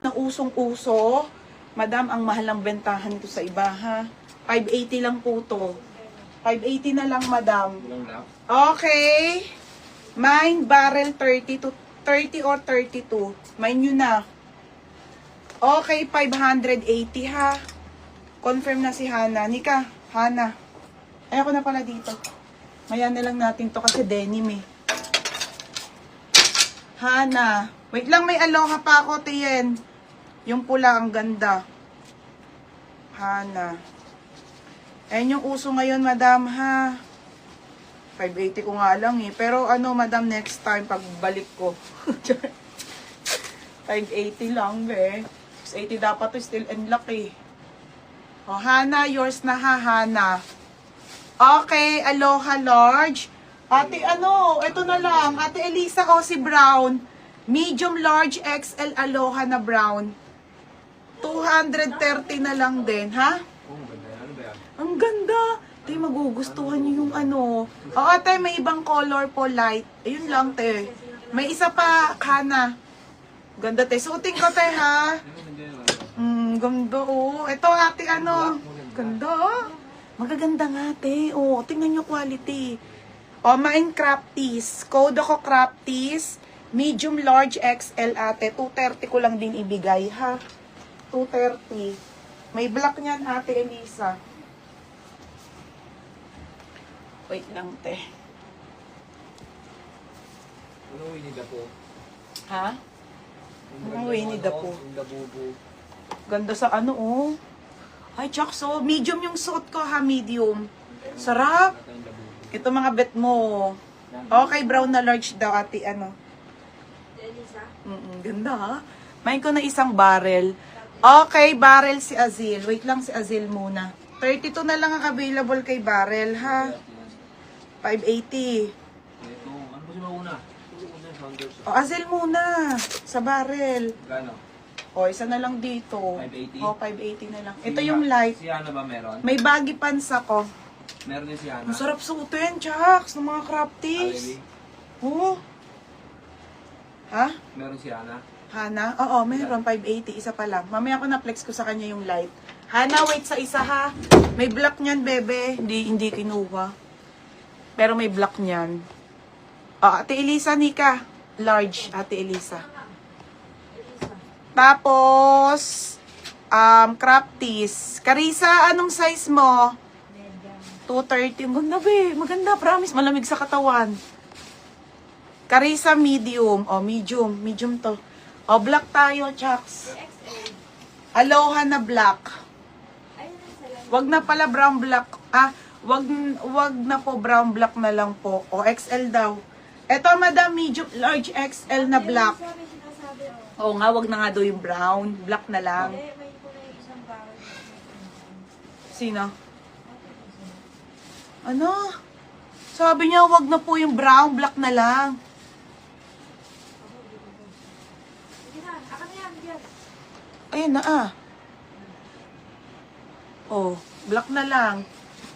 ng usong-uso. Madam, ang mahal ng bentahan nito sa iba, ha? 580 lang po to. 580 na lang, madam. Okay. Mine, barrel 30 to 30 or 32. Mine nyo na. Okay, 580, ha? Confirm na si Hana. Nika, Hana. Ayoko na pala dito. Maya na lang natin to kasi denim, eh. Hana. Wait lang, may aloha pa ako, Tien. Yung pula, ang ganda. Hana. Ayan yung uso ngayon, madam, ha? 580 ko nga lang, eh. Pero ano, madam, next time, pagbalik ko. 580 lang, be. 680 dapat to, still and luck, eh. O, Hana, yours na, ha, Hana. Okay, aloha large. Ate, ano, ito na lang. Ate Elisa, o si Brown. Medium, large, XL, aloha na brown. 230 na lang din, ha? Ang ganda. Te, magugustuhan niyo yung ano. O, ate, may ibang color po, light. Ayun lang, te. May isa pa, Hana. Ganda, te. Suotin ko, te, ha? Ganda, oh. Ito, ate, ano. Ganda, oh. Magaganda nga, te. Oh, tingnan nyo quality. O, mine crop tees. Code ako crop tees. Medium, large, XL, ate. 230 ko lang din ibigay, ha? 230. May black niyan, ate Elisa. Wait lang, te. Ano Winnie the Pooh? Ha? Ano Winnie the Pooh? Bubu. Ganda sa ano, oh. Ay, Chuck, so medium yung suot ko, ha? Medium. Sarap. Ito mga bet mo. Okay, brown na large daw, ate, ano. Ganda, ha? Main ko na isang barrel. Okay, barrel si Azil. Wait lang si Azil muna. 32 na lang ang available kay barrel, ha? 580. Ito, ano ba si mauna? O, Azil muna. Sa barrel. Gano? O, isa na lang dito. 580? O, 580 na lang. Ito yung light. Si Hana ba meron? May baggy pants ako. Meron din si Hana. Ang sarap suotin, Chucks, ng mga crop tees. Oo. Ha? Meron si Hana. Hana? Oo, meron. 580. Isa pa lang. Mamaya ko na-flex ko sa kanya yung light. Hana, wait sa isa, ha? May black niyan, bebe. Hindi kinuha. Pero may black niyan. O, Ate Elisa, Nika. Large, Ate Elisa. Tapos, crop tees. Carissa, anong size mo? 230. Maganda, be. Maganda, promise. Malamig sa katawan. Carissa, medium. O, medium. Medium to. O, black tayo, Chucks. Aloha na black. Wag na pala brown black. Wag na po brown black na lang po. O, XL daw. Eto, madam, medium, large XL na black. Oo nga, wag na nga daw yung brown. Black na lang. Sino? Ano? Sabi niya, wag na po yung brown, black na lang. Ayun na, Oh, black na lang.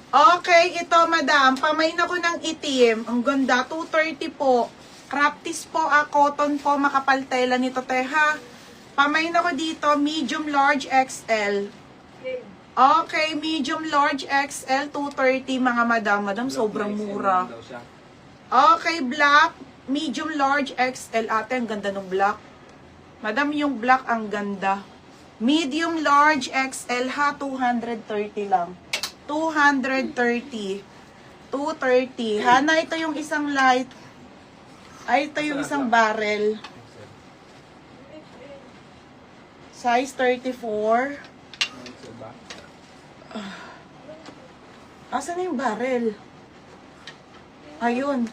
Okay, ito, madam. Pamain ako ng itim. Ang ganda, 230 po. Crop tees po, cotton po, makapal tela nito, teha. Pamain ako dito, medium, large, XL. Okay, medium, large, XL, 230, mga madam. Madam, sobrang mura. Okay, black, medium, large, XL. Ate, ang ganda ng black. Madam, yung black, ang ganda. Medium, large, XL, ha, 230 lang. 230. 230. Hana, ito yung isang light. Ay, ito yung isang barrel. Size 34. Asan na yung barrel? Ayun.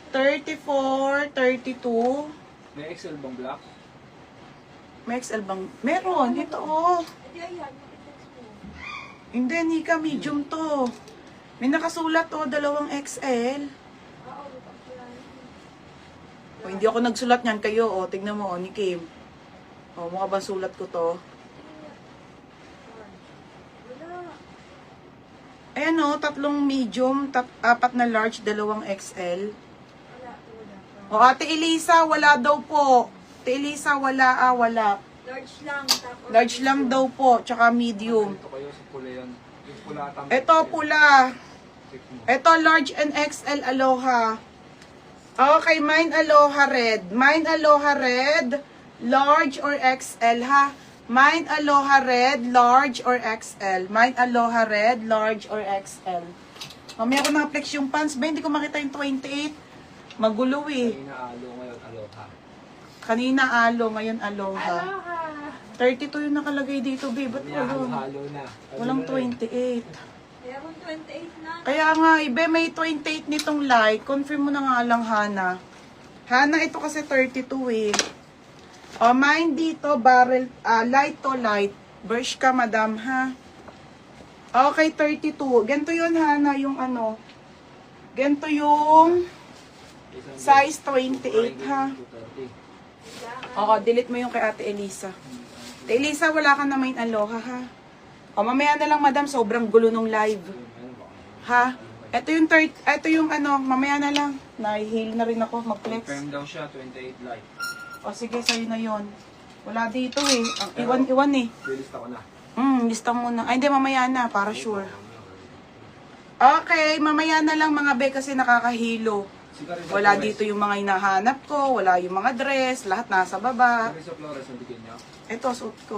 34, 32. May XL bang black? May XL bang? Meron. Ito, oh. Hindi, Nika. Medium to. May nakasulat, oh. 2 XL. O, hindi ako nagsulat niyan kayo, oh. Tignan mo, oh, ni Kim. Oh, mukha ba sulat ko to? Ayan, oh. 3 medium, 4 na large, 2 XL. O, Ate Elisa, wala daw po. Ate Elisa, wala, wala. Large lang. Tapos Large lang daw po, tsaka medium. Ito kayo sa pula yun. Yung pula tama. Ito pula. Check mo. Ito large and XL Aloha. Okay, mine Aloha red. Mine Aloha red, large or XL ha. Mine Aloha red, large or XL. Mine Aloha red, large or XL. Mamaya ko na-flex yung pants ba? Hindi ko makita yung 28. Magulo eh. Kanina alo, ngayon aloha. Kanina alo, ngayon Aloha. 32 yung nakalagay dito, babe. Ba't Kanina walang? halo na. Walang 28. meron 28 na. Kaya nga, ibe, may 28 nitong light. Confirm mo na nga lang, Hana. Hana, ito kasi 32 eh. O, mine dito, barrel, light to light. Burst ka, madam, ha? Okay, 32. Ganito yun, Hana, yung ano. Ganito yung size 28, ha? 230. Oo, delete mo yung kay Ate Elisa. Ate Elisa, wala ka na main Aloha, ha? O, mamaya na lang, madam, sobrang gulo nung live. Ha? Ito yung ito yung ano, mamaya na lang. Nahihil na rin ako, mag-flex. Confirm daw siya, 28 light. O sige, sa'yo na yon. Wala dito eh. Ang iwan-iwan eh. Lilista ko na. Lista mo na. Ay, hindi, mamaya na, para sure. Okay, mamaya na lang mga be kasi nakakahilo. Si Carissa Wala Flores. dito yung mga hinahanap ko, wala yung mga dress, lahat nasa baba. Carissa Flores, ang bigyan niya. Ito, suot ko.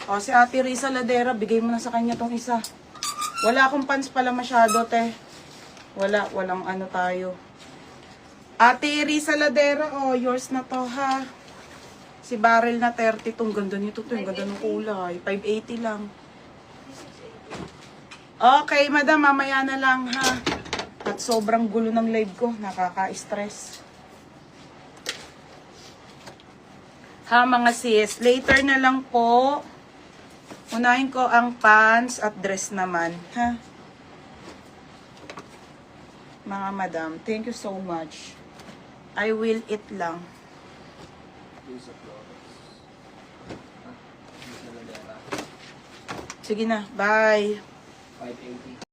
O, si Ate Risa Ladera, bigay mo na sa kanya tong isa. Wala akong pants pala masyado, te. Walang ano tayo. Ate Risa Ladera, oh, yours na to, ha. Si Barrel na 30, tong ganda nito, to, yung ganda ng kulay. 580 lang. Okay, madam, mamaya na lang, ha. At sobrang gulo ng live ko, nakaka-stress. Ha, mga sis, later na lang po. Unahin ko ang pants at dress naman, ha? Mga madam, thank you so much. I will eat lang. Carissa Flores. Ah, Carissa Ladera. Sige na, bye. 580.